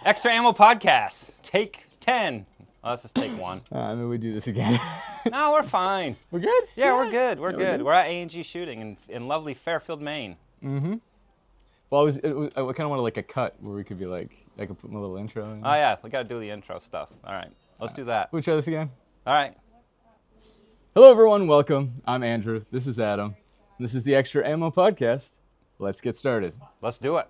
ExtraAmo podcast, take 10. Well, let's just take one. We do this again. No, we're fine. We're good? Yeah, we're good. We're good. We're at A&G Shooting in lovely Fairfield, Maine. Mm-hmm. Well, I kind of wanted like a cut where we could be like, I could put my little intro in. Oh, yeah, we got to do the intro stuff. All right, let's do that. We'll try this again. All right. Hello, everyone. Welcome. I'm Andrew. This is Adam. This is the ExtraAmo podcast. Let's get started. Let's do it.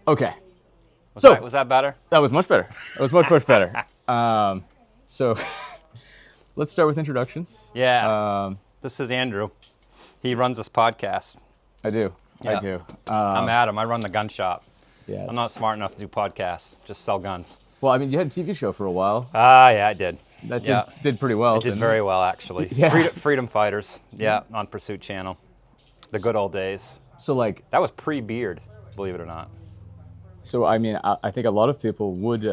Okay. Was that better? That was much better. That was much better. So let's start with introductions. Yeah. This is Andrew. He runs this podcast. I do. Yeah. I do. I'm Adam. I run the gun shop. Yeah. I'm not smart enough to do podcasts. Just sell guns. Well, I mean, you had a TV show for a while. Yeah, I did. That did pretty well. It did very well, actually. Yeah. Freedom Fighters. Yeah, on Pursuit Channel. The good old days. So, like... That was pre-beard, believe it or not. So, I mean, I think a lot of people would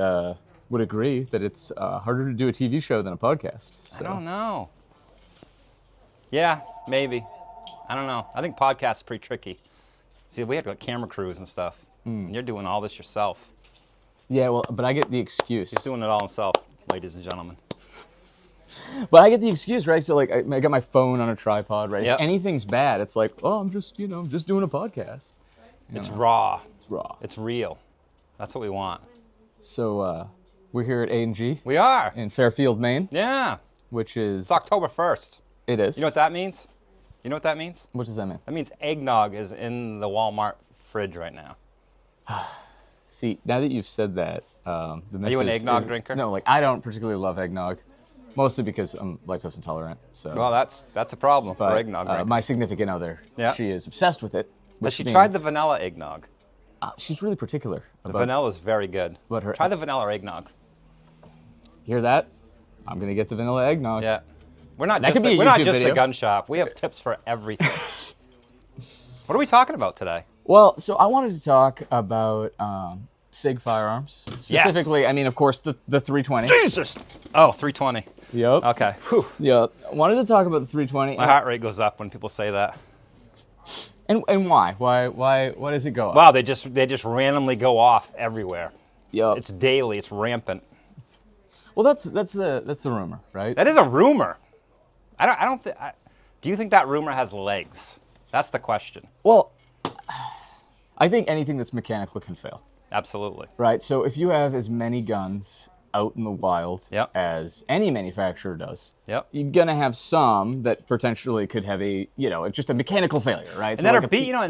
agree that it's harder to do a TV show than a podcast. So. I don't know. Yeah, maybe. I don't know. I think podcasts are pretty tricky. See, we have like camera crews and stuff. And you're doing all this yourself. Yeah, well, but I get the excuse. He's doing it all himself, ladies and gentlemen. But I get the excuse, right? So, like, I got my phone on a tripod, right? Yep. If anything's bad, it's like, oh, I'm just doing a podcast. It's raw. It's raw. It's real. That's what we want. So, we're here at A&G. We are. In Fairfield, Maine. Yeah. Which is... It's October 1st. It is. You know what that means? You know what that means? What does that mean? That means eggnog is in the Walmart fridge right now. See, now that you've said that, the Are you an eggnog drinker? No, like, I don't particularly love eggnog. Mostly because I'm lactose intolerant. So. Well, that's a problem for eggnog drinkers. My significant other, she is obsessed with it. Has she tried the vanilla eggnog? She's really particular. The vanilla is very good. Try the vanilla eggnog. Hear that? I'm going to get the vanilla eggnog. Yeah. We're not that just, could be we're not just video. a gun shop. We have tips for everything. What are we talking about today? Well, so I wanted to talk about Sig firearms. Specifically, I mean, of course, the 320. Jesus! Oh, 320. Yep. Okay. Whew. Yep. I wanted to talk about the 320. My heart rate goes up when people say that. And why? Why does it go up? Wow, they just randomly go off everywhere. Yep. It's daily. It's rampant. Well, that's the rumor, right? That is a rumor. I don't think. Do you think that rumor has legs? That's the question. Well, I think anything that's mechanical can fail. Absolutely. Right. So if you have as many guns out in the wild as any manufacturer does, you're gonna have some that potentially could have just a mechanical failure, right? And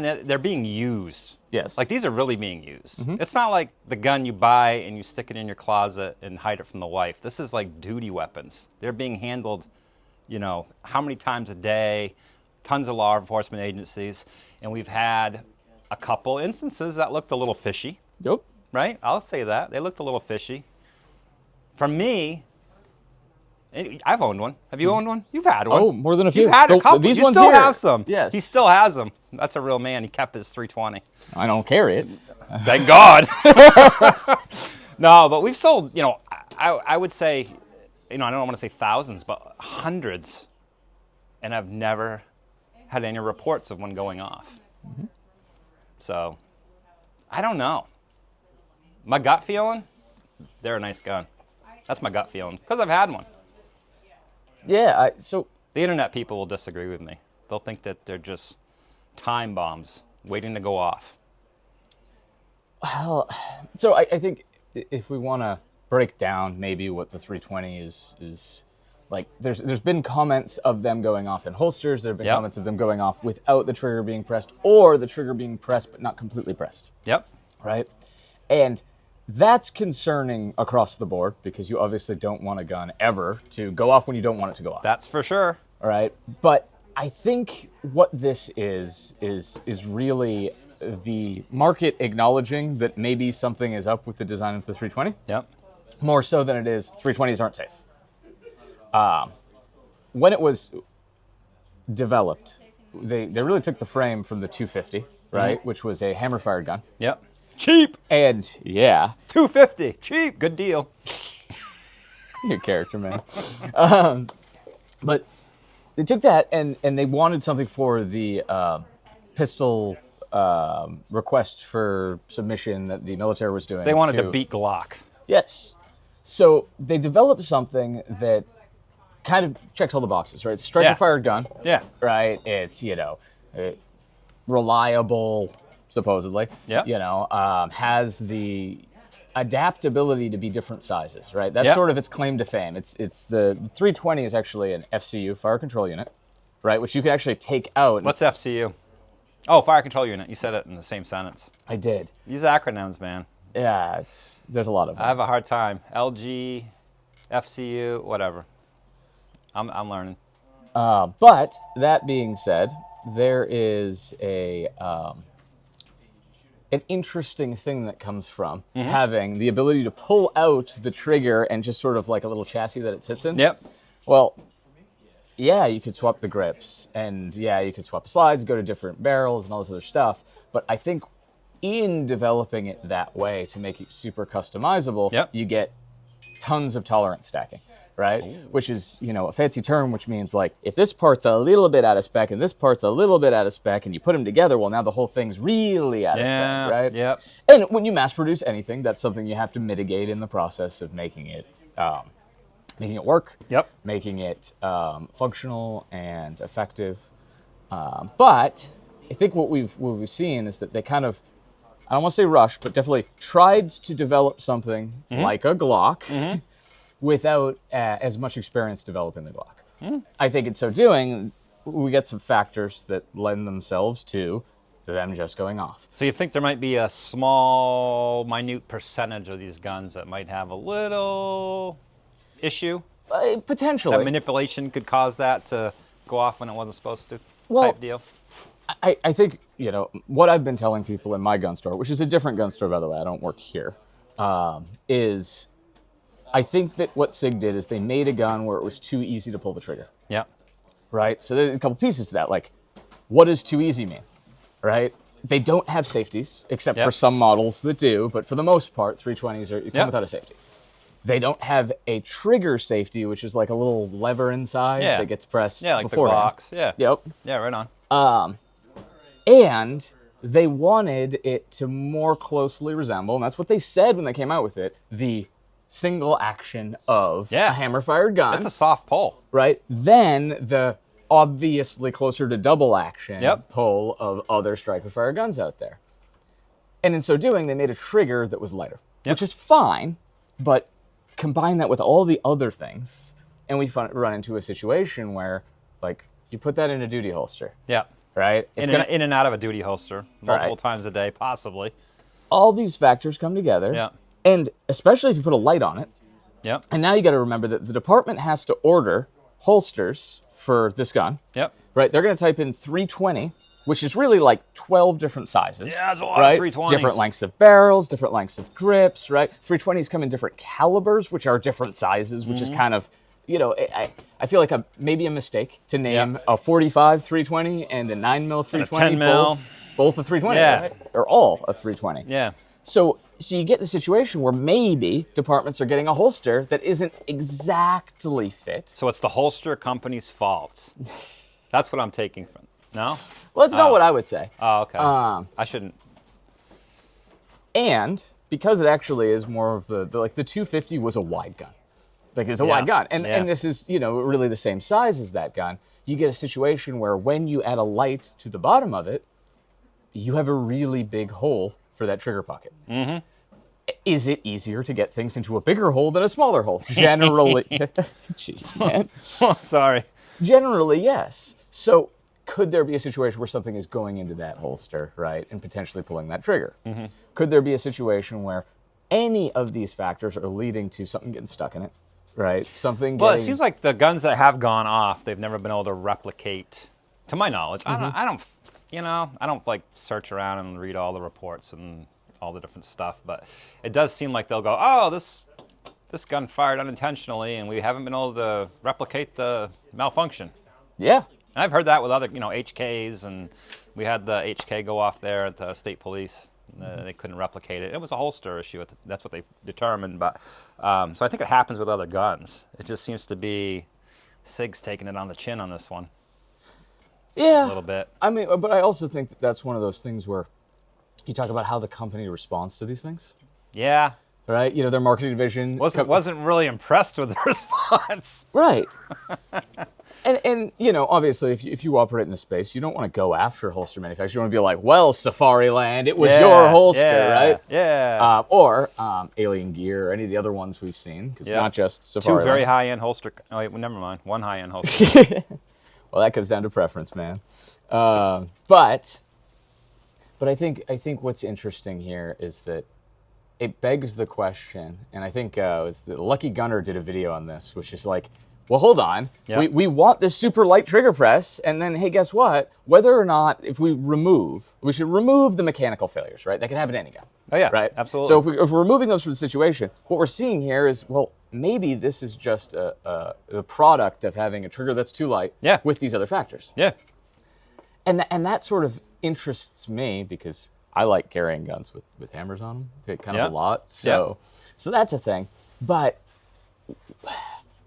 that they're being used. Yes. Like these are really being used. Mm-hmm. It's not like the gun you buy and you stick it in your closet and hide it from the wife. This is like duty weapons. They're being handled, how many times a day, tons of law enforcement agencies, and we've had a couple instances that looked a little fishy. Yep. Right? I'll say that. They looked a little fishy. For me, I've owned one. Have you owned one? You've had one. Oh, more than a few. You've had a couple. These you ones still here. have some. Yes. He still has them. That's a real man. He kept his 320. I don't carry it. Thank God. No, but we've sold, I would say, I don't want to say thousands, but hundreds. And I've never had any reports of one going off. Mm-hmm. So, I don't know. My gut feeling, they're a nice gun. That's my gut feeling, because I've had one. Yeah, The internet people will disagree with me. They'll think that they're just time bombs waiting to go off. Well, so I think if we want to break down maybe what the 320 is like, there's been comments of them going off in holsters. There have been comments of them going off without the trigger being pressed, or the trigger being pressed but not completely pressed. Yep. Right? And that's concerning across the board, because you obviously don't want a gun ever to go off when you don't want it to go off. That's for sure. All right. But I think what this is really the market acknowledging that maybe something is up with the design of the 320. Yep. More so than it is 320s aren't safe. When it was developed, they really took the frame from the 250, right, which was a hammer-fired gun. Yep. Cheap. And, yeah. $250. Cheap. Good deal. Your character, man. But they took that and they wanted something for the pistol request for submission that the military was doing. They wanted to beat Glock. Yes. So they developed something that kind of checked all the boxes, right? It's a striker-fired gun. Yeah. Right? It's, reliable, supposedly. Yeah. Has the adaptability to be different sizes, right? That's sort of its claim to fame. It's the 320 is actually an FCU, fire control unit, right? Which you can actually take out. What's FCU? Oh, fire control unit. You said it in the same sentence. I did. These acronyms, man. Yeah, there's a lot of them. I have a hard time. LG, FCU, whatever. I'm learning. But that being said, there is an interesting thing that comes from having the ability to pull out the trigger and just sort of like a little chassis that it sits in. Yep. Well, yeah, you could swap the grips, and yeah, you could swap slides, go to different barrels and all this other stuff. But I think in developing it that way to make it super customizable, you get tons of tolerance stacking. Right? Ooh. Which is, a fancy term, which means like if this part's a little bit out of spec and this part's a little bit out of spec and you put them together, well, now the whole thing's really out of spec, right? Yep. And when you mass produce anything, that's something you have to mitigate in the process of making it work, making it functional and effective. But I think what we've seen is that they kind of, I don't want to say rush, but definitely tried to develop something like a Glock. Without as much experience developing the Glock. I think in so doing, we get some factors that lend themselves to them just going off. So you think there might be a small, minute percentage of these guns that might have a little issue? Potentially. That manipulation could cause that to go off when it wasn't supposed to, type deal? I think, what I've been telling people in my gun store, which is a different gun store, by the way, I don't work here, is I think that what Sig did is they made a gun where it was too easy to pull the trigger. Yeah. Right? So there's a couple pieces to that. Like, what does too easy mean? Right? They don't have safeties, except for some models that do, but for the most part, 320s come without a safety. They don't have a trigger safety, which is like a little lever inside that gets pressed like beforehand. The Glocks. Yeah. Yep. Yeah, right on. And they wanted it to more closely resemble, and that's what they said when they came out with it, the single action of a hammer-fired gun. It's a soft pull. Right? Then the obviously closer to double action pull of other striker-fired guns out there. And in so doing, they made a trigger that was lighter, which is fine, but combine that with all the other things, and we run into a situation where, like, you put that in a duty holster. Yeah. Right? It's in and out of a duty holster multiple times a day, possibly. All these factors come together. Yeah. And especially if you put a light on it. Yep. And now you got to remember that the department has to order holsters for this gun. Yep. Right? They're going to type in 320, which is really like 12 different sizes. Yeah, that's a lot of 320s. Different lengths of barrels, different lengths of grips, right? 320s come in different calibers, which are different sizes, which is kind of, I feel like maybe a mistake to name a 45 320 and a 9mm 320. And a 10 mil. Both a 320, right? Or all a 320. Yeah. So you get the situation where maybe departments are getting a holster that isn't exactly fit. So it's the holster company's fault. That's what I'm taking from. No? Well, that's not what I would say. Oh, okay. I shouldn't. And because it actually is more of the 250 was a wide gun. Like it's a wide gun. And this is, really the same size as that gun. You get a situation where when you add a light to the bottom of it, you have a really big hole for that trigger pocket. Mm-hmm. Is it easier to get things into a bigger hole than a smaller hole? Generally. Jeez, man. Oh, sorry. Generally, yes. So could there be a situation where something is going into that holster, right, and potentially pulling that trigger? Mm-hmm. Could there be a situation where any of these factors are leading to something getting stuck in it, right? Well, it seems like the guns that have gone off, they've never been able to replicate, to my knowledge. Mm-hmm. I don't like search around and read all the reports and all the different stuff, but it does seem like they'll go, oh, this gun fired unintentionally, and we haven't been able to replicate the malfunction. Yeah. And I've heard that with other, HKs, and we had the HK go off there at the state police They couldn't replicate it. It was a holster issue. That's what they determined. But so I think it happens with other guns. It just seems to be Sig's taking it on the chin on this one. Yeah, a little bit. I mean, but I also think that that's one of those things where you talk about how the company responds to these things. Yeah. Right? You know, their marketing division wasn't really impressed with the response. Right. And you know, obviously, if you operate in the space, you don't want to go after holster manufacturers. You want to be like, well, Safari Land, it was your holster, right? Yeah. Or Alien Gear, or any of the other ones we've seen, because it's not just Safari Two very Land. high-end holster. Oh, wait, never mind. One high-end holster. Well, that comes down to preference, man. But I think what's interesting here is that it begs the question, and I think it was the Lucky Gunner did a video on this, which is like, well, hold on. Yeah. We want this super light trigger press, and then, hey, guess what? Whether or not, if we should remove the mechanical failures, right? That can happen to any gun. Oh, yeah, right? absolutely. So if we're removing those from the situation, what we're seeing here is, well, maybe this is just a product of having a trigger that's too light with these other factors. Yeah. And that sort of interests me because I like carrying guns with hammers on them, kind of a lot. So that's a thing. But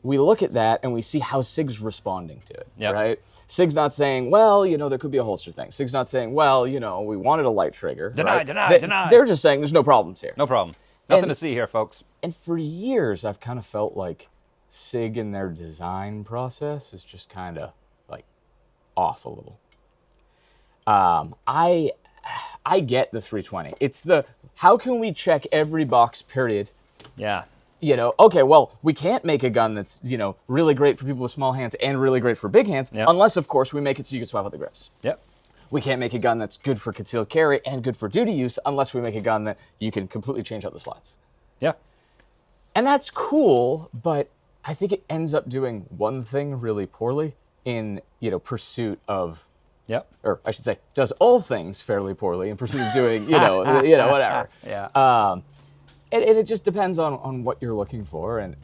we look at that and we see how Sig's responding to it, right? Sig's not saying, well, you know, there could be a holster thing. Sig's not saying, well, you know, we wanted a light trigger. Deny. They're just saying there's no problems here. No problem. Nothing to see here, folks. And for years, I've kind of felt like Sig in their design process is just kind of like off a little. I get the 320. It's the, how can we check every box, period? Yeah. You know, okay, well, we can't make a gun that's, you know, really great for people with small hands and really great for big hands, unless, of course, we make it so you can swap out the grips. Yep. We can't make a gun that's good for concealed carry and good for duty use unless we make a gun that you can completely change out the slots. Yeah. And that's cool, but I think it ends up doing one thing really poorly in, you know, pursuit of, or I should say, does all things fairly poorly in pursuit of doing, you know, whatever. Yeah. And it just depends on what you're looking for. And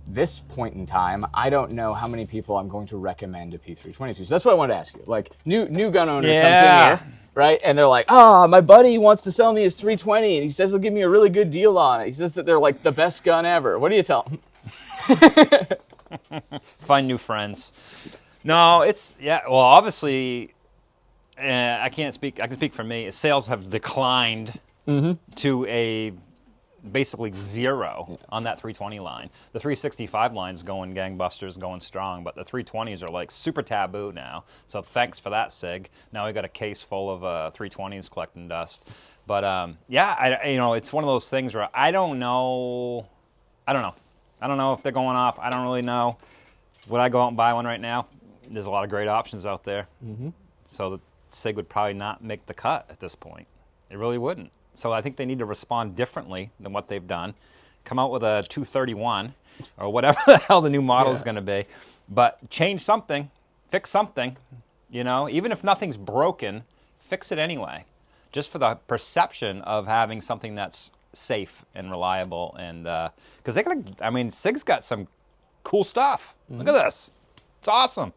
this point in time, I don't know how many people I'm going to recommend a P320 to. So that's what I wanted to ask you. Like, new gun owner comes in here, right? And they're like, my buddy wants to sell me his 320, and he says he'll give me a really good deal on it. He says that they're like the best gun ever. What do you tell him? Find new friends. No, it's, well, obviously, I can't speak, I can speak for me. Sales have declined to a basically zero on that 320 line. The 365 line's going gangbusters, going strong, but the 320s are like super taboo now. So thanks for that, Sig. Now we got a case full of 320s collecting dust. But you know, it's one of those things where I don't know if they're going off. I don't really know. Would I go out and buy one right now? There's a lot of great options out there. So the Sig would probably not make the cut at this point. It really wouldn't. So I think they need to respond differently than what they've done. Come out with a 231 or whatever the hell the new model is going to be. But change something, fix something, you know, even if nothing's broken, fix it anyway. Just for the perception of having something that's safe and reliable. And because Sig's got some cool stuff. Look at this. It's awesome.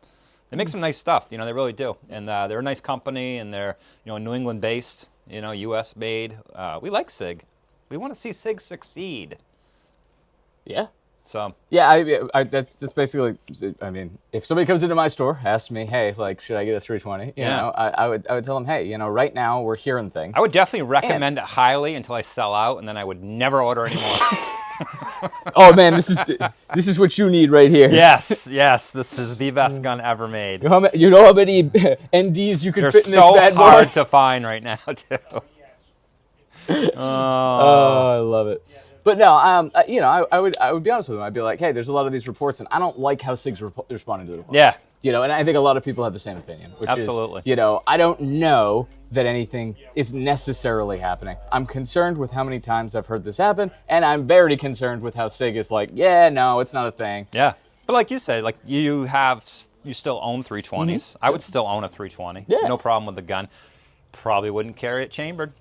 They make some nice stuff, you know, they really do. And they're a nice company, and they're, you know, New England based, you know, U.S. made. We like Sig. We want to see Sig succeed. Yeah. So. Yeah, that's basically, I mean, if somebody comes into my store, asks me, hey, like, should I get a 320? You know, I would tell them, hey, you know, right now we're hearing things. I would definitely recommend it highly until I sell out, and then I would never order anymore. Oh man, this is what you need right here. Yes, this is the best gun ever made. You know how many NDs you can fit in this bad boy? They're so hard to find right now, too. Oh, I love it. But no, you know, I would be honest with them. I'd be like, hey, there's a lot of these reports, and I don't like how Sig's responding to the reports. Yeah. You know, and I think a lot of people have the same opinion. Which Absolutely. Is, you know, I don't know that anything is necessarily happening. I'm concerned with how many times I've heard this happen, and I'm very concerned with how Sig is like, yeah, no, it's not a thing. Yeah. But like you said, like you still own 320s. I would still own a 320. Yeah. No problem with the gun. Probably wouldn't carry it chambered.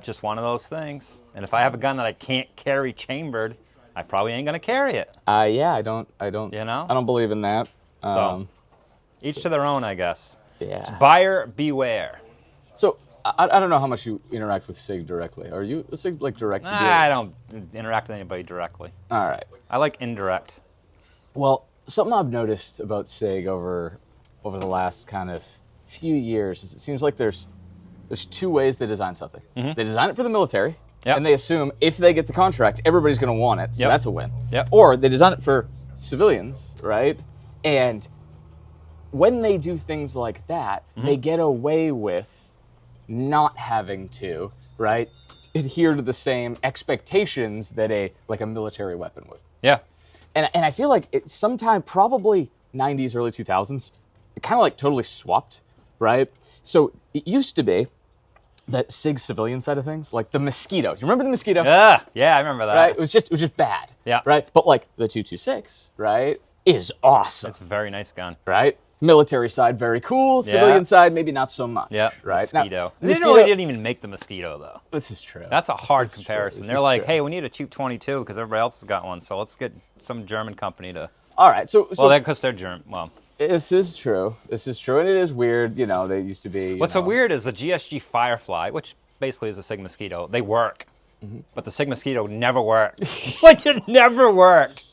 Just one of those things. And if I have a gun that I can't carry chambered, I probably ain't gonna carry it. Yeah, I don't. You know? I don't believe in that. So each to their own, I guess. Yeah. Buyer beware. So I don't know how much you interact with Sig directly. Are you a Sig like direct? Nah, I don't interact with anybody directly. All right. I like indirect. Well, something I've noticed about Sig over the last kind of few years is it seems like there's two ways they design something. They design it for the military, and they assume if they get the contract, everybody's going to want it, so that's a win. Or they design it for civilians, right? And when they do things like that, they get away with not having to, right, adhere to the same expectations that a military weapon would. Yeah. And I feel like it sometime probably 90s, early 2000s, it kind of like totally swapped, right? So it used to be that Sig civilian side of things, like the Mosquito. You remember the Mosquito? Yeah, I remember that. Right? It was just bad. Yeah. Right? But like the 226, right, is awesome. It's a very nice gun. Right? Military side, very cool. Civilian side, maybe not so much. Yeah. Right? Mosquito. Now, They didn't even make the Mosquito, though. This is true. That's a hard comparison. They're like, hey, we need a cheap 22 because everybody else has got one, so let's get some German company to... All right, so because they're German. Well, this is true. This is true, and it is weird. You know, they used to be. What's so weird is the GSG Firefly, which basically is a Sig Mosquito. They work, but the Sig Mosquito never worked. Like it never worked.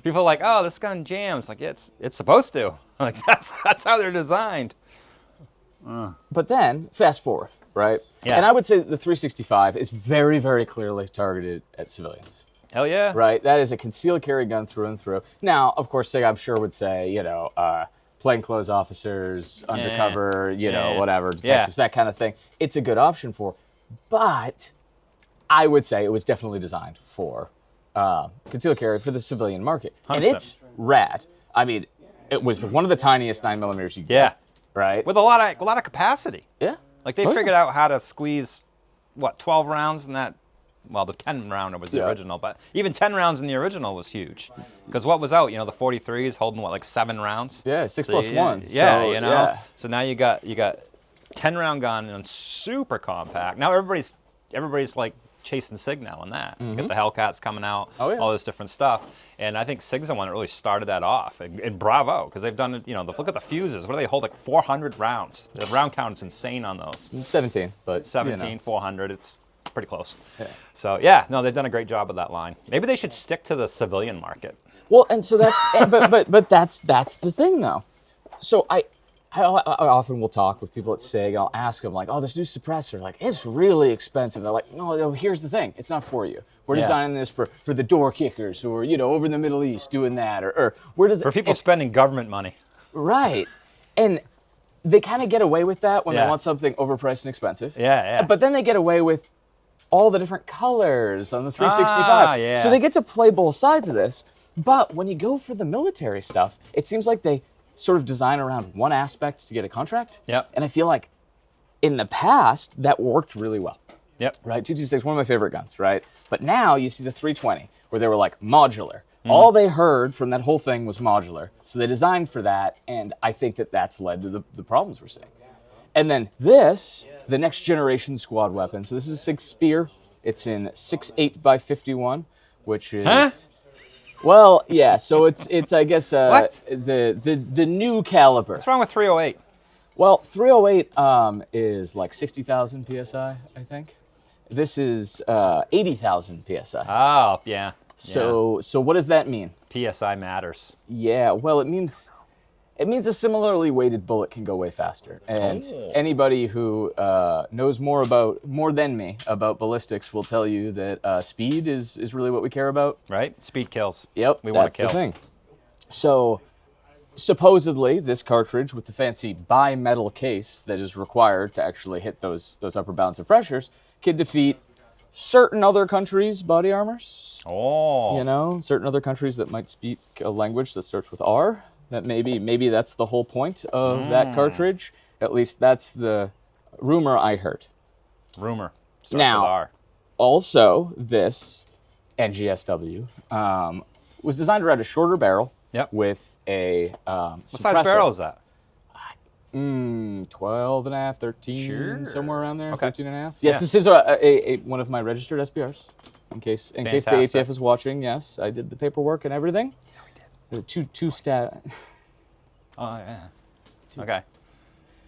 People are like, oh, this gun jams. Like it's supposed to. Like that's how they're designed. But then fast forward, right? Yeah. And I would say the 365 is very, very clearly targeted at civilians. Hell yeah. Right? That is a concealed carry gun through and through. Now, of course, Sig, I'm sure, would say, plainclothes officers, undercover, whatever, detectives, that kind of thing. It's a good option for. But I would say it was definitely designed for concealed carry for the civilian market. 100%. And it's rad. I mean, it was one of the tiniest 9mm you get. Yeah. Right? With a lot of capacity. Yeah. Like they figured out how to squeeze, 12 rounds in that. Well, the 10 rounder was the original, but even 10 rounds in the original was huge. Because what was out? The 43s holding like 7 rounds. Yeah, 6+1. Yeah, so, So now you got 10-round gun and super compact. Now everybody's like chasing Sig now on that. You got the Hellcats coming out, all this different stuff. And I think Sig's the one that really started that off. And bravo, because they've done it, look at the fuses. What do they hold? Like 400 rounds. The round count is insane on those. 17, but 17, 400. It's pretty close. Yeah. So they've done a great job of that line. Maybe they should stick to the civilian market. Well, and so that's but that's the thing though. So I often will talk with people at Sig. I'll ask them like, oh, this new suppressor, like it's really expensive. They're like, no, here's the thing, it's not for you. We're designing this for the door kickers who are over in the Middle East doing that, or where does for people spending government money. Right, and they kind of get away with that when they want something overpriced and expensive. Yeah. But then they get away with all the different colors on the 365. So they get to play both sides of this. But when you go for the military stuff, it seems like they sort of design around one aspect to get a contract. Yep. And I feel like in the past, that worked really well. Yep. Right? 226, one of my favorite guns, right? But now you see the 320, where they were like modular. All they heard from that whole thing was modular. So they designed for that, and I think that's led to the problems we're seeing. And then this, the next generation squad weapon. So this is a Sig Spear. It's in 6.8x51, which is well, yeah. So it's I guess the new caliber. What's wrong with 308? Well, 308 is like 60,000 psi, I think. This is 80,000 psi. Oh, yeah. So what does that mean? PSI matters. Yeah. Well, it means a similarly weighted bullet can go way faster. And anybody who knows more than me about ballistics will tell you that speed is really what we care about. Right? Speed kills. Yep, we want to kill. That's the thing. So supposedly this cartridge with the fancy bimetal case that is required to actually hit those upper bounds of pressures can defeat certain other countries' body armors. Oh. Certain other countries that might speak a language that starts with R. That maybe that's the whole point of that cartridge. At least that's the rumor I heard. Rumor. Starts Now, with R. Also, this NGSW was designed around a shorter barrel with a what size barrel is that? 12 and a half, 13, somewhere around there, Okay. 13 and a half. Yes, this is a one of my registered SBRs. In case the ATF is watching, yes, I did the paperwork and everything. Two stat. Oh, yeah. Okay.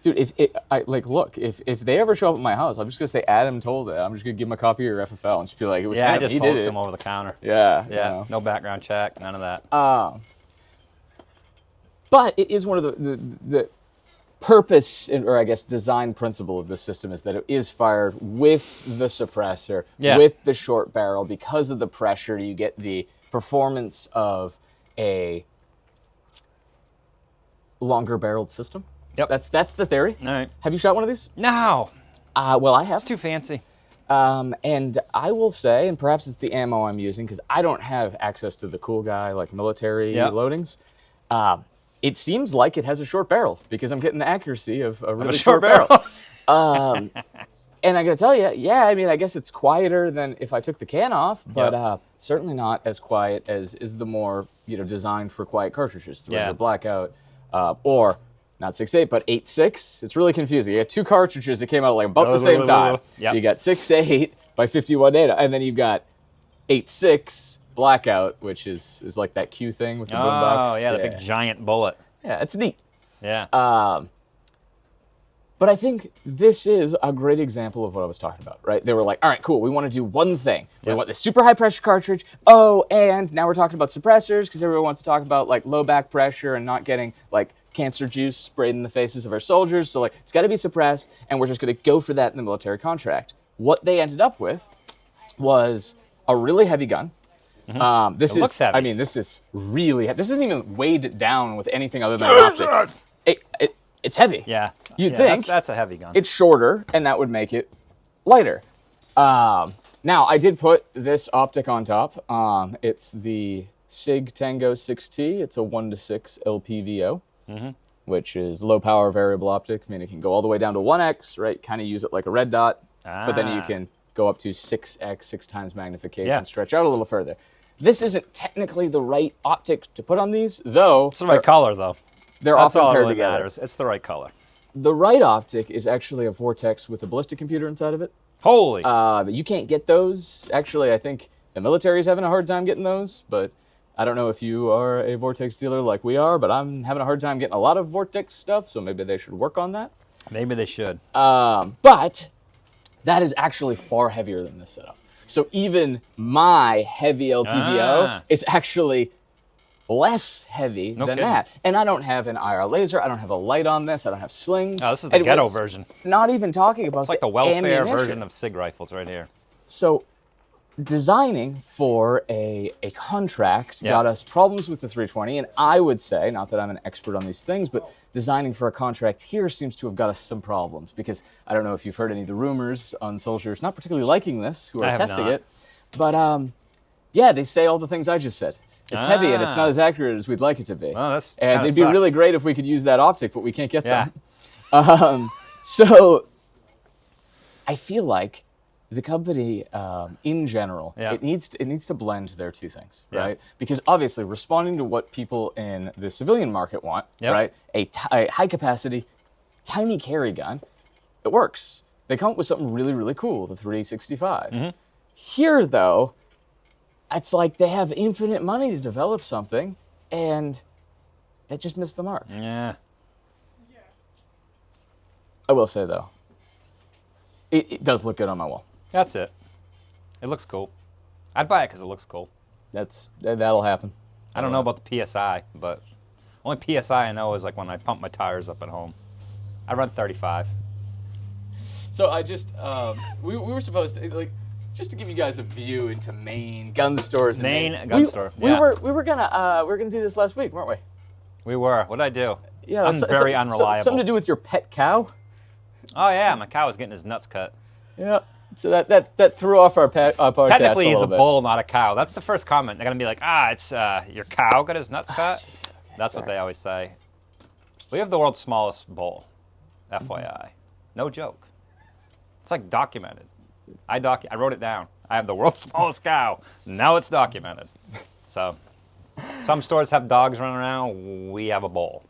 Dude, if they ever show up at my house, I'm just gonna say Adam told it. I'm just gonna give him a copy of your FFL and just be like, it was Yeah, I Adam. just He sold did it to it. him over the counter. Yeah. Yeah, You know. no background check, none of that. But it is one of the purpose, or I guess design principle of this system is that it is fired with the suppressor, with the short barrel. Because of the pressure, you get the performance of a longer barreled system. Yep. That's the theory. All right. Have you shot one of these? No. Well, I have. It's too fancy. And I will say, and perhaps it's the ammo I'm using, because I don't have access to the cool guy, like military loadings. It seems like it has a short barrel, because I'm getting the accuracy of a really short barrel. And I gotta tell you, yeah, I mean, I guess it's quieter than if I took the can off, but certainly not as quiet as is the more, designed for quiet cartridges, the regular blackout, or not 6.8, but 8.6. It's really confusing. You got two cartridges that came out like about the same time. You got 6.8 by 51 data, and then you've got 8.6 blackout, which is like that Q thing with the boombox. Oh, yeah, the big giant bullet. Yeah, it's neat. Yeah. But I think this is a great example of what I was talking about, right? They were like, all right, cool, we want to do one thing. We want the super high pressure cartridge. Oh, and now we're talking about suppressors, because everyone wants to talk about like low back pressure and not getting like cancer juice sprayed in the faces of our soldiers. So like, it's got to be suppressed, and we're just going to go for that in the military contract. What they ended up with was a really heavy gun. This looks is, heavy. I mean, this is really, this isn't even weighed down with anything other than an optic. It's heavy. Yeah. You'd think that's a heavy gun. it's shorter, and that would make it lighter. Now, I did put this optic on top. It's the Sig Tango 6T. It's a 1:6 LPVO, which is low power variable optic, meaning it can go all the way down to 1x, right? Kind of use it like a red dot, but then you can go up to 6x, 6 times magnification, stretch out a little further. This isn't technically the right optic to put on these, though. It's the right color, though. They're That's often all that paired really together. matters. It's the right color. The right optic is actually a Vortex with a ballistic computer inside of it. Holy. You can't get those. Actually, I think the military's having a hard time getting those, but I don't know if you are a Vortex dealer like we are, but I'm having a hard time getting a lot of Vortex stuff, so maybe they should work on that. Maybe they should. But that is actually far heavier than this setup. So even my heavy LPVO is actually less heavy than that. And I don't have an IR laser. I don't have a light on this. I don't have slings. Oh, this is the ghetto version. Not even talking about It's like the welfare ammunition. version of SIG rifles right here. So designing for a contract got us problems with the 320. And I would say, not that I'm an expert on these things, but designing for a contract here seems to have got us some problems. Because I don't know if you've heard any of the rumors on soldiers not particularly liking this who are testing it. But yeah, they say all the things I just said. It's heavy, and it's not as accurate as we'd like it to be. Well, that's and it'd be sucks. really great if we could use that optic, but we can't get them. So I feel like the company, in general, it needs to blend their two things, right? Because obviously, responding to what people in the civilian market want, right? A high-capacity, tiny carry gun, it works. They come up with something really, really cool, the 365. Here, though, it's like they have infinite money to develop something, and they just missed the mark. Yeah. I will say, though, it does look good on my wall. That's it. It looks cool. I'd buy it because it looks cool. That'll happen. I don't know about the PSI, but only PSI I know is like when I pump my tires up at home. I run 35. So I just, we were supposed to, like, just to give you guys a view into Maine gun stores. Maine gun store. We were gonna do this last week, weren't we? We were. What did I do? Yeah, I'm very unreliable. Something to do with your pet cow. Oh yeah, my cow was getting his nuts cut. Yeah. So that threw off our podcast. Technically, he's a bit. bull, not a cow. That's the first comment. They're gonna be like, it's your cow got his nuts cut. Geez, okay, That's what they always say. We have the world's smallest bull, FYI. No joke. It's like documented. I wrote it down. I have the world's smallest cow. Now it's documented. So, some stores have dogs running around. We have a bull.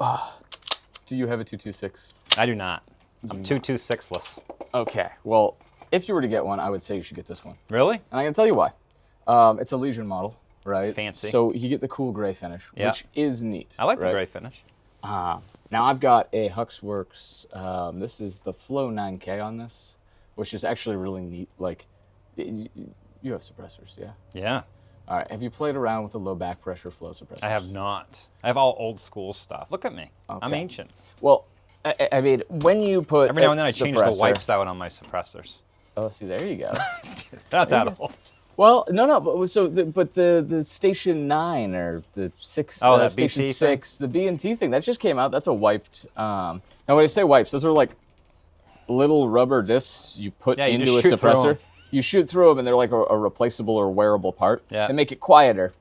Do you have a 226? I do not. I'm 226-less. Okay. Well, if you were to get one, I would say you should get this one. Really? And I can tell you why. It's a Legion model, right? Fancy. So you get the cool gray finish, which is neat. I like right? the gray finish. Now I've got a Huxworks. This is the Flow 9K on this, which is actually really neat. Like, you have suppressors, yeah? Yeah. All right. Have you played around with the low back pressure flow suppressors? I have not. I have all old school stuff. Look at me. Okay. I'm ancient. Well, I mean, when you put Every now and then I change the wipes out on my suppressors. Oh, see, there you go. Not that old. Well, no, but the Station 9 or the 6, that Station BT 6, the B&T thing, that just came out. That's a wiped. Now, when I say wipes, those are like little rubber discs you put you into just a shoot through suppressor. 'em. You shoot through them, and they're like a replaceable or wearable part. Yeah. They make it quieter.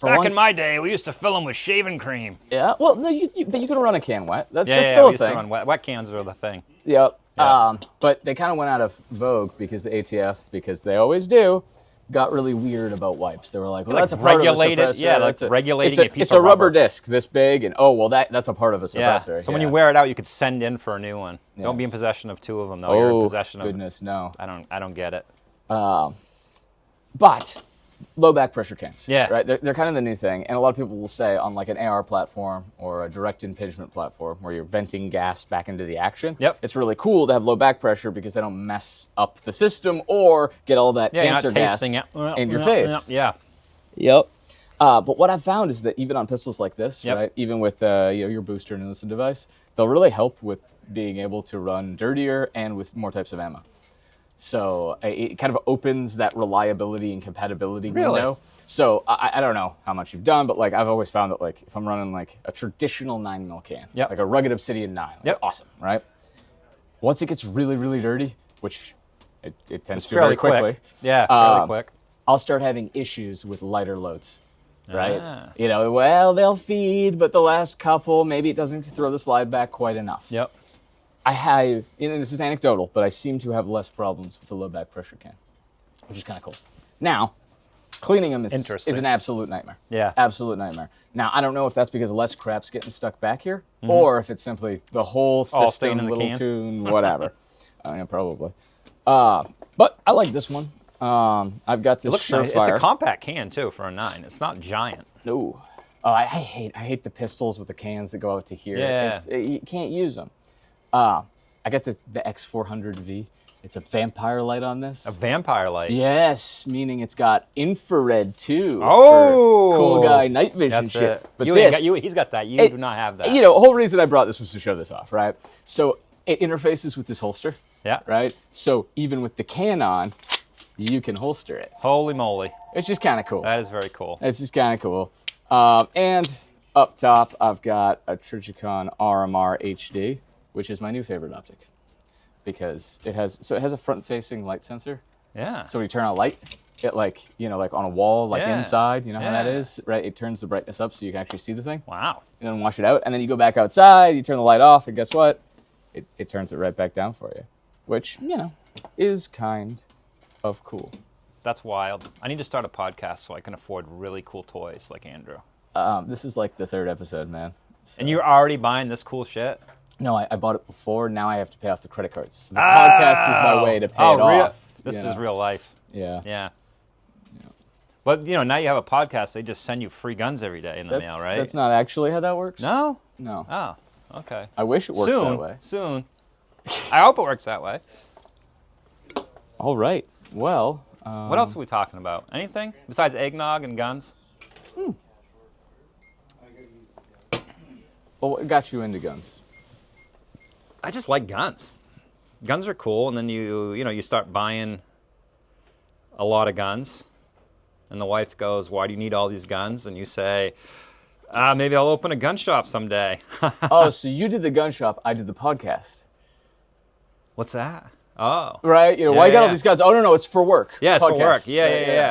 Back in my day, we used to fill them with shaving cream. Yeah, well, no, but you can run a can wet. That's Yeah, still we a used to thing. run wet cans are the thing. Yep. Yeah. But they kind of went out of vogue because the ATF, because they always do, got really weird about wipes. They were like, well, Like that's a part of a regulated- suppressor. yeah, like regulating a piece it's of a rubber rubber. disc this big, and oh, well, that's a part of a Yeah. suppressor. So when you wear it out, you could send in for a new one. Don't be in Yes. possession of two of them, though. You're in Oh, possession of. goodness, no. I don't get it. But low back pressure cans. Yeah. Right? They're kind of the new thing. And a lot of people will say on like an AR platform or a direct impingement platform where you're venting gas back into the action, Yep. it's really cool to have low back pressure because they don't mess up the system or get all that Yeah, you're cancer not gas tasting it in your face. Yeah. Yep. But what I've found is that even on pistols like this, Yep. right, even with your booster and innocent device, they'll really help with being able to run dirtier and with more types of ammo. So it kind of opens that reliability and compatibility Really? window. So I don't know how much you've done, but like I've always found that like if I'm running like a traditional 9mm can, Yep. like a rugged Obsidian 9, like, Yep. awesome, right? Once it gets really, really dirty, which it tends to Fairly very quickly, quick. Yeah, fairly quick. I'll start having issues with lighter loads, right? Ah. You know, well, they'll feed, but the last couple, maybe it doesn't throw the slide back quite enough. Yep. I have, and this is anecdotal, but I seem to have less problems with the low back pressure can, which is kind of cool. Now, cleaning them is Interesting. an absolute nightmare. Yeah. Absolute nightmare. Now, I don't know if that's because less crap's getting stuck back here, or if it's simply the whole All system, staying in the little can. tune, whatever. Yeah, probably. But I like this one. I've got this It looks nice. It's Surefire. a compact can too for a 9. It's not giant. No. Oh, I hate the pistols with the cans that go out to here. Yeah. You can't use them. I got the X400V. It's a vampire light on this. A vampire light. Yes, meaning it's got infrared too. Oh! For cool guy night vision That's shit. it. But You this, ain't got, he's got that. You do not have that. You know, the whole reason I brought this was to show this off, right? So it interfaces with this holster. Yeah. Right. So even with the can on, you can holster it. Holy moly. It's just kind of cool. That is very cool. It's just kind of cool. And up top, I've got a Trijicon RMR HD, which is my new favorite optic, because it has a front-facing light sensor. Yeah. So when you turn on a light, it like on a wall, like Yeah. inside, you know how that Yeah. is, right? It turns the brightness up so you can actually see the thing, Wow. and then wash it out. And then you go back outside, you turn the light off, and guess what? It turns it right back down for you, which is kind of cool. That's wild. I need to start a podcast so I can afford really cool toys like Andrew. This is like the 3rd episode, man. So- And you're already buying this cool shit? No, I bought it before. Now I have to pay off the credit cards. So the podcast is my way to pay it off. This you is know? real life. Yeah. Yeah. But, now you have a podcast, they just send you free guns every day in the mail, right? That's not actually how that works. No? No. Oh, okay. I wish it worked that way. Soon. I hope it works that way. All right. Well. What else are we talking about? Anything besides eggnog and guns? Well, what got you into guns? I just like guns. Guns are cool, and then you start buying a lot of guns, and the wife goes, "Why do you need all these guns?" And you say, "Maybe I'll open a gun shop someday." Oh, so you did the gun shop. I did the podcast. What's that? Oh, Right? Why you got all yeah. these guns? Oh, no, it's for work. yeah, it's for Podcast. work.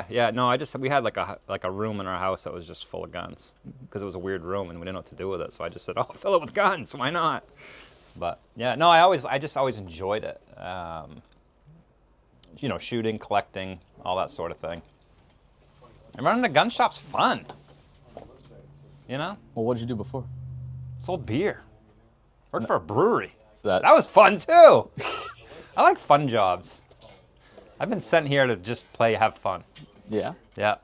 Yeah. No, we had like a room in our house that was just full of guns because it was a weird room and we didn't know what to do with it. So I just said, "Oh, fill it with guns. Why not?" But yeah, no, I just always enjoyed it. Shooting, collecting, all that sort of thing. And running a gun shop's fun. Well, what did you do before? Sold beer. Worked for a brewery. So that That was fun too. I like fun jobs. I've been sent here to just have fun. yeah. Yeah.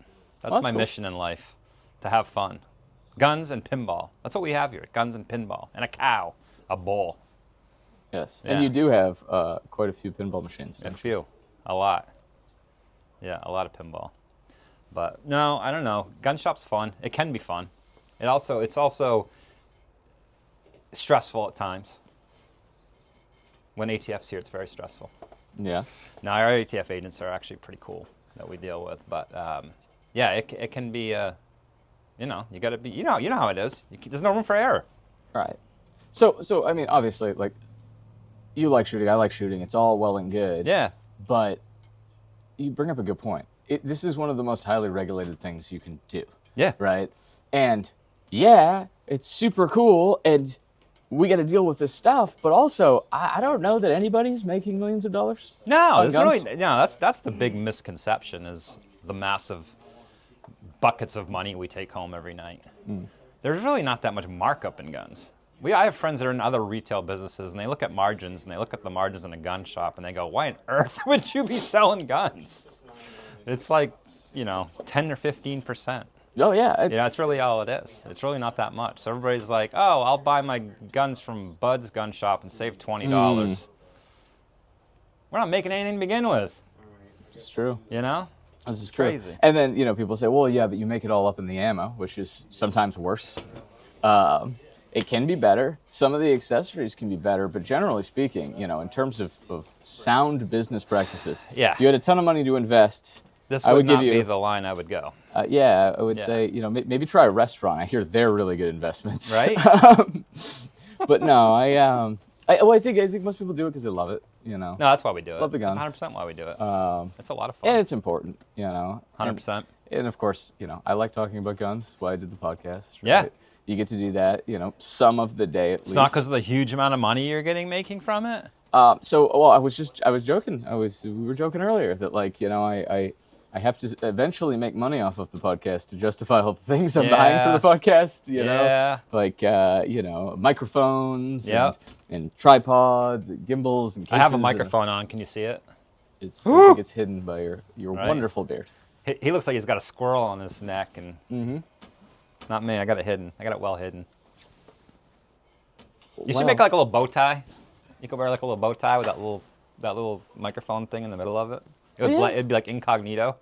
That's Well, that's my cool. mission in life, to have fun. Guns and pinball. That's what we have here. Guns and pinball. And a cow. A bull. Yes. Yeah. And you do have quite a few pinball machines. A few. A lot. Yeah, a lot of pinball. But no, I don't know. Gun shop's fun. It can be fun. It's also stressful at times. When ATF's here, it's very stressful. Yes. Now, our ATF agents are actually pretty cool that we deal with. But yeah, it can be, you got to be, you know how it is. There's no room for error. Right. So I mean, obviously, like, you like shooting, I like shooting. It's all well and good. Yeah. But you bring up a good point. This is one of the most highly regulated things you can do. Yeah. Right? And yeah, it's super cool, and we got to deal with this stuff, but also, I don't know that anybody's making millions of dollars. No, on guns. that's the big misconception is the massive buckets of money we take home every night. There's really not that much markup in guns. I have friends that are in other retail businesses, and they look at margins, and they look at the margins in a gun shop, and they go, why on earth would you be selling guns? It's like, 10 or 15%. Oh, yeah. It's really all it is. It's really not that much. So everybody's like, oh, I'll buy my guns from Bud's gun shop and save $20. We're not making anything to begin with. It's true. This is true. Crazy. And then, people say, well, yeah, but you make it all up in the ammo, which is sometimes worse. It can be better. Some of the accessories can be better, but generally speaking, in terms of sound business practices, if you had a ton of money to invest, this I would not give you be the line I would go. I would say, maybe try a restaurant. I hear they're really good investments. Right? But no, I think most people do it because they love it. No, that's why we do it. Love the guns. That's 100% why we do it. It's a lot of fun. And it's important, 100%. And of course, I like talking about guns. That's why I did the podcast. Right? Yeah. You get to do that, some of the day at least. It's not because of the huge amount of money you're making from it? I was joking. We were joking earlier that, like, I have to eventually make money off of the podcast to justify all the things I'm buying for the podcast, know? Like, microphones and tripods and gimbals and cases. I have a microphone on. Can you see it? I think it's hidden by your wonderful beard. He looks like he's got a squirrel on his neck. And not me. I got it hidden. I got it well hidden. You should make like a little bow tie. You could wear like a little bow tie with that little microphone thing in the middle of it. It'd be like incognito.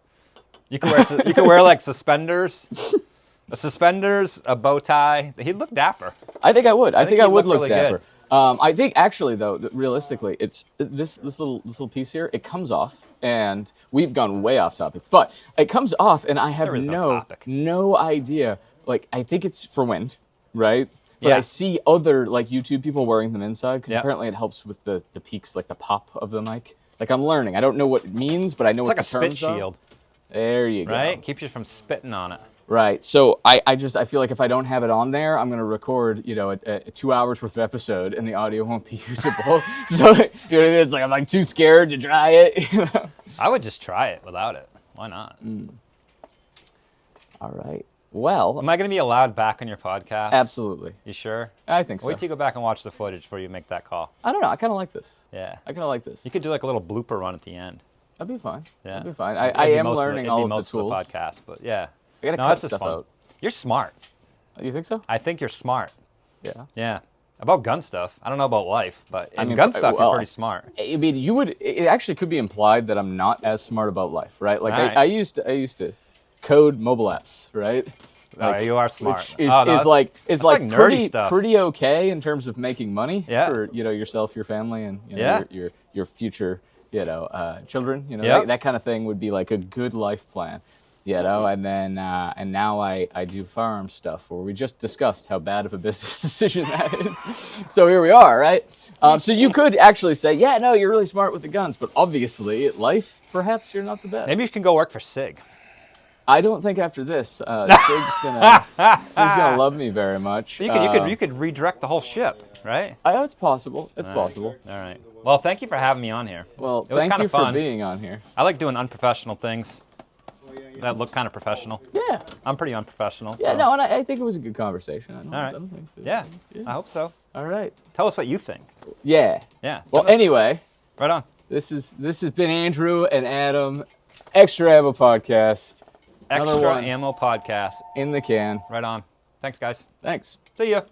You could wear like suspenders, a bow tie. He'd look dapper. I think I would. I think I would look really dapper. good. I think actually though, that realistically, it's this little piece here. It comes off, and we've gone way off topic, but it comes off, and I have There is no topic. no idea. Like, I think it's for wind, right? But I see other like YouTube people wearing them inside because apparently it helps with the peaks, like the pop of the mic. Like, I'm learning. I don't know what it means, but I know what the terms are. It's like a spit shield. There you go. Right? Keeps you from spitting on it. Right. So I feel like if I don't have it on there, I'm going to record, a 2 hours worth of episode and the audio won't be usable. So, what I mean? It's like I'm like too scared to try it. I would just try it without it. Why not? All right. Well, am I going to be allowed back on your podcast? Absolutely. You sure? I think so. Wait till you go back and watch the footage before you make that call. I don't know. I kind of like this. Yeah. I kind of like this. You could do like a little blooper run at the end. That'd be fine. Yeah. That'd be fine. I am learning all of the tools. Of the podcast, but yeah. I gotta cut stuff fun. out. You're smart. You think so? I think you're smart. Yeah. Yeah. About gun stuff. I don't know about life, but gun stuff, you're pretty smart. I mean, it actually could be implied that I'm not as smart about life, right? Like, I used to code mobile apps, right? Like, you are smart. Which is like nerdy stuff. Pretty okay in terms of making money for yourself, your family, and your future children. That kind of thing would be like a good life plan. And then and now I do firearm stuff, where we just discussed how bad of a business decision that is. So here we are, right? So you could actually say, yeah, no, you're really smart with the guns, but obviously, life, perhaps you're not the best. Maybe you can go work for Sig. I don't think after this, Sig's gonna love me very much. You could redirect the whole ship, right? It's possible. It's possible. All right. Well, thank you for having me on here. Well, it was thank you fun. for being on here. I like doing unprofessional things that look kind of professional. Yeah. I'm pretty unprofessional. Yeah, so. no, and I think it was a good conversation. All right. Yeah, I hope so. All right. Tell us what you think. Yeah. Yeah. Well, anyway. Right on. This has been Andrew and Adam, ExtraAmo podcast. ExtraAmo podcast. In the can. Right on. Thanks, guys. Thanks. See ya.